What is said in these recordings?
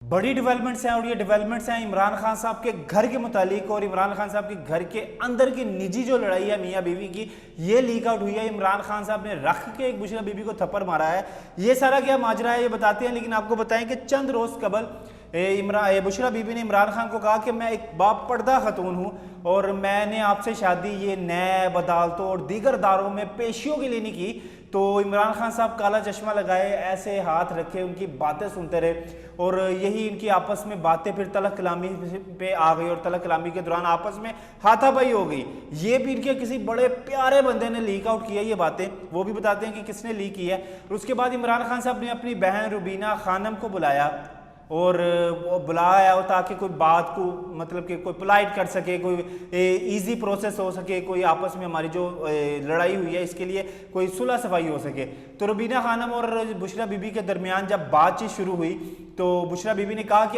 बड़ी डेवलपमेंट्स हैं और ये डेवलपमेंट्स हैं इमरान खान साहब के घर के मुतालिक और इमरान खान साहब के घर के अंदर की निजी जो लड़ाई है मियाँ बीवी की, ये लीक आउट हुई है। इमरान खान साहब ने रख के एक बुशरा बीवी को थप्पड़ मारा है। ये सारा क्या माजरा है ये बताते हैं, लेकिन आपको बताएं कि चंद रोज कबल बुशरा बीबी ने इमरान खान को कहा कि मैं एक बापर्दा खतून हूँ और मैंने आपसे शादी ये नैब, अदालतों और दीगर दारों में पेशियों के लिए नहीं की। तो इमरान खान साहब काला चश्मा लगाए, ऐसे हाथ रखे, उनकी बातें सुनते रहे और यही इनकी आपस में बातें फिर तलक कलामी पे आ गई और तलक कलामी के दौरान आपस में हाथापाई हो गई। ये भी इनके किसी बड़े प्यारे बंदे ने लीक आउट किया ये बातें, वो भी बताते हैं कि किसने लीक किया है। और उसके बाद इमरान खान साहब ने अपनी बहन रुबीना खानम को बुलाया और वो बुलाया हो ताकि कोई बात को मतलब कि कोई पोलाइट कर सके, कोई इजी प्रोसेस हो सके, कोई आपस में हमारी जो लड़ाई हुई है इसके लिए कोई सुलह सफाई हो सके। तो रुबीना खानम और बुशरा बीबी के दरमियान जब बातचीत शुरू हुई तो बुशरा बीबी ने कहा कि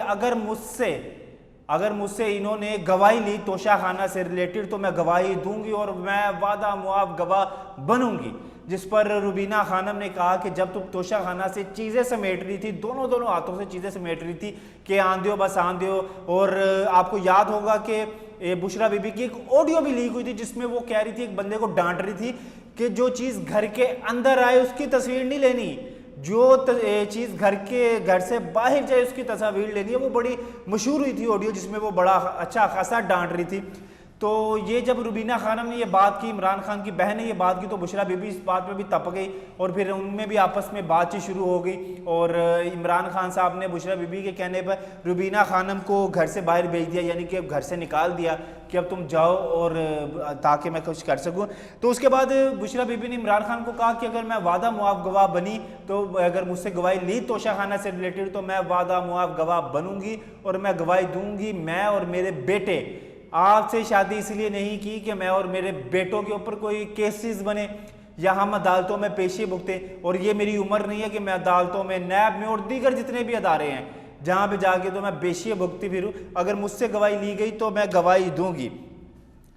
अगर मुझसे इन्होंने गवाही ली तोशा खाना से रिलेटेड तो मैं गवाही दूंगी और मैं वादा मुआफ गवाह बनूंगी। जिस पर रुबीना खानम ने कहा कि जब तुम तोशा खाना से चीज़ें समेट रही थी, दोनों हाथों से चीज़ें समेट रही थी कि आन दो बस आन दो, और आपको याद होगा कि बुशरा बीबी की एक ऑडियो भी लीक हुई थी जिसमें वो कह रही थी, एक बंदे को डांट रही थी कि जो चीज़ घर के अंदर आए उसकी तस्वीर नहीं लेनी, जो चीज़ घर से बाहर जाए उसकी तस्वीर लेनी है। वो बड़ी मशहूर हुई थी ऑडियो जिसमें वो बड़ा अच्छा खासा डांट रही थी। तो ये जब रुबीना खानम ने ये बात की, इमरान खान की बहन ने ये बात की, तो बुशरा बीबी इस बात पे भी तप गई और फिर उनमें भी आपस में बातचीत शुरू हो गई। और इमरान खान साहब ने बुशरा बीबी के कहने पर रुबीना खानम को घर से बाहर भेज दिया, यानी कि घर से निकाल दिया कि अब तुम जाओ और ताकि मैं कुछ कर सकूं। तो उसके बाद बुशरा बीबी ने इमरान खान को कहा कि अगर मैं वादा मुआफ गवाह बनी तो अगर मुझसे गवाही ली तोशा खाना से रिलेटेड तो मैं वादा मुआफ गवाह बनूंगी और मैं गवाही दूंगी। मैं और मेरे बेटे आपसे शादी इसलिए नहीं की कि मैं और मेरे बेटों के ऊपर कोई केसेस बने या हम अदालतों में पेशी भुगते, और ये मेरी उम्र नहीं है कि मैं अदालतों में, नैब में और दीगर जितने भी अदारे हैं जहां पे जाके तो मैं पेशी भुगती फिरूं। अगर मुझसे गवाही ली गई तो मैं गवाही दूंगी।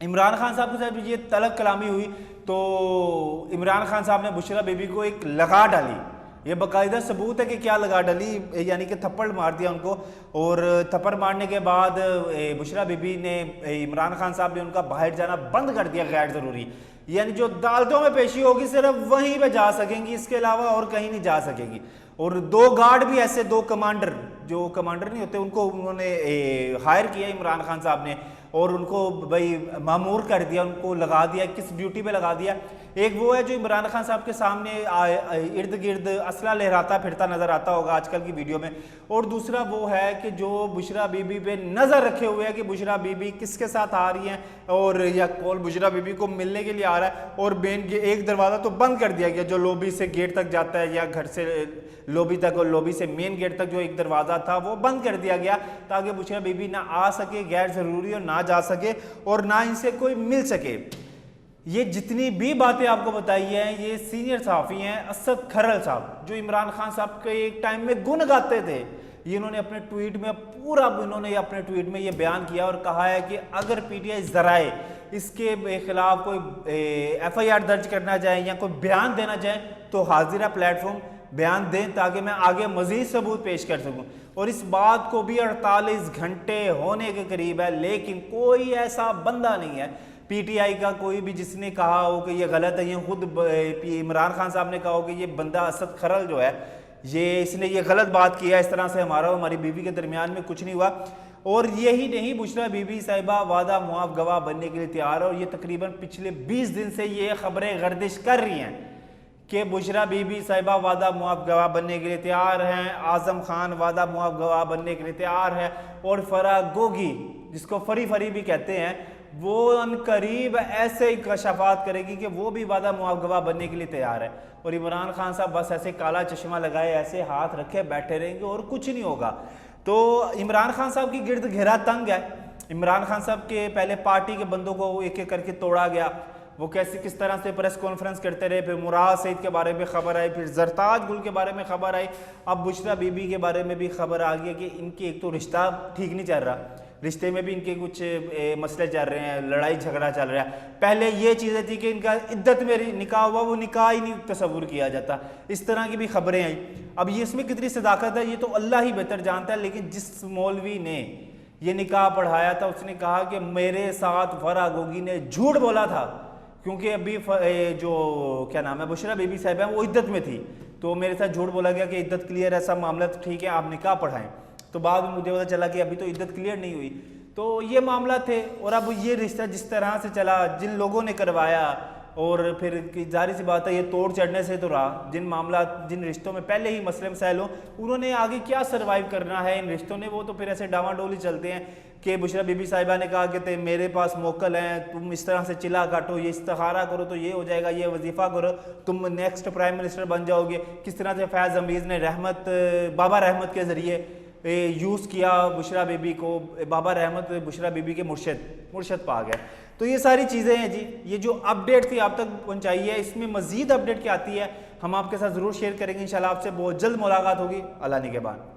इमरान खान साहब के साथ ये तलक कलामी हुई तो इमरान खान साहब ने बुशरा बीबी को एक लगा डाली, ये बाकायदा सबूत है कि क्या लगा डाली, यानी कि थप्पड़ मार दिया उनको। और थप्पड़ मारने के बाद बुशरा बीबी ने, इमरान खान साहब ने उनका बाहर जाना बंद कर दिया गैर ज़रूरी, यानी जो अदालतों में पेशी होगी सिर्फ वहीं पे जा सकेंगी, इसके अलावा और कहीं नहीं जा सकेंगी। और दो गार्ड भी ऐसे, दो कमांडर, जो कमांडर नहीं होते उनको उन्होंने हायर किया इमरान खान साहब ने और उनको भाई मामूर कर दिया, उनको लगा दिया, किस ड्यूटी पे लगा दिया। एक वो है जो इमरान खान साहब के सामने इर्द गिर्द असला लहराता फिरता नजर आता होगा आजकल की वीडियो में, और दूसरा वो है कि जो बुशरा बीबी पे नजर रखे हुए है कि बुशरा बीबी किसके साथ आ रही है और या कौन बुशरा बीबी को मिलने के लिए आ रहा है। और मेन एक दरवाजा तो बंद कर दिया गया जो लॉबी से गेट तक जाता है या घर से लॉबी तक, और लॉबी से मेन गेट तक जो एक दरवाजा था वो बंद कर दिया गया ताकि बुशरा बीबी ना आ सके गैर जरूरी और ना जा सके और ना इनसे कोई मिल सके। ये जितनी भी बातें आपको बताई हैं ये सीनियर सहाफ़ी हैं असद खरल साहब, जो इमरान खान साहब के एक टाइम में गुण गाते थे। ये इन्होंने अपने ट्वीट में अपने ट्वीट में ये बयान किया और कहा है कि अगर पीटीआई ज़राए इसके खिलाफ कोई एफआईआर दर्ज करना चाहे या कोई बयान देना चाहे तो हाजिरा प्लेटफॉर्म बयान दें ताकि मैं आगे मजीद सबूत पेश कर सकूं। और इस बात को भी 48 घंटे होने के करीब है, लेकिन कोई ऐसा बंदा नहीं है पीटीआई का कोई भी जिसने कहा हो कि ये गलत है। ये खुद इमरान खान साहब ने कहा हो कि ये बंदा असद खरल जो है इसने ये गलत बात किया, इस तरह से हमारी बीवी के दरमियान में कुछ नहीं हुआ। और यही नहीं, बुशरा बीबी साहिबा वादा मुआफ गवाह बनने के लिए तैयार है और ये तकरीबन पिछले 20 दिन से ये खबरें गर्दिश कर रही हैं कि बुशरा बीबी साहिबा वादा मुआफ गवाह बनने के लिए तैयार हैं, आजम खान वादा मुआफ गवाह बनने के लिए तैयार है, और फरा गोगी जिसको फरी भी कहते हैं वो अनकरीब ऐसे ही कशाफात करेगी कि वो भी वादा मुआफ गवाह बनने के लिए तैयार है। और इमरान खान साहब बस ऐसे काला चश्मा लगाए, ऐसे हाथ रखे बैठे रहेंगे और कुछ नहीं होगा। तो इमरान खान साहब की गिरद घेरा तंग है। इमरान खान साहब के पहले पार्टी के बंदों को एक एक करके तोड़ा गया, वो किस तरह से प्रेस कॉन्फ्रेंस करते रहे, फिर मुराद सईद के बारे में खबर आई, फिर जरताज गुल के बारे में खबर आई, अब बुशरा बीबी के बारे में भी खबर आ गई कि इनके एक तो रिश्ता ठीक नहीं चल रहा, रिश्ते में भी इनके कुछ मसले चल रहे हैं, लड़ाई झगड़ा चल रहा है। पहले ये चीज़ें थी कि इनका इद्दत में निकाह हुआ, वो निकाह ही नहीं तस्वुर किया जाता। इस तरह की भी खबरें आई। अब ये इसमें कितनी सदाकत है ये तो अल्लाह ही बेहतर जानता है, लेकिन जिस मौलवी ने ये निकाह पढ़ाया था उसने कहा कि मेरे साथ फरा गोगी ने झूठ बोला था, क्योंकि अभी जो क्या नाम है बुशरा बीबी साहिबा वो इद्दत में थी, तो मेरे साथ झूठ बोला गया कि इद्दत क्लियर है, सब मामला तो ठीक है, आप निकाह पढ़ाएं। तो बाद में मुझे पता चला कि अभी तो इद्दत क्लियर नहीं हुई। तो ये मामला थे। और अब ये रिश्ता जिस तरह से चला, जिन लोगों ने करवाया, और फिर जाहिर सी बात है ये तोड़ चढ़ने से तो रहा। जिन रिश्तों में पहले ही मसले मसाइल हो, उन्होंने आगे क्या सर्वाइव करना है इन रिश्तों ने, वो तो फिर ऐसे डावाडोली चलते हैं कि बुशरा बीबी साहिबा ने कहा कि मेरे पास मोकल हैं, तुम इस तरह से चिल्ला काटो, ये इस्तिखारा करो तो ये हो जाएगा, ये वजीफ़ा करो तुम नेक्स्ट प्राइम मिनिस्टर बन जाओगे। किस तरह से फैज़ अमीज़ ने बाबा रहमत के ज़रिए यूज़ किया बुशरा बीबी को, बाबा रहमत बुशरा बीबी के मुर्शद पा गया। तो ये सारी चीज़ें हैं जी। ये जो अपडेट थी आप तक पहुंचाई है, इसमें मज़ीद अपडेट क्या आती है हम आपके साथ ज़रूर शेयर करेंगे इंशाल्लाह। आपसे बहुत जल्द मुलाकात होगी। अल्लाह निगहबान।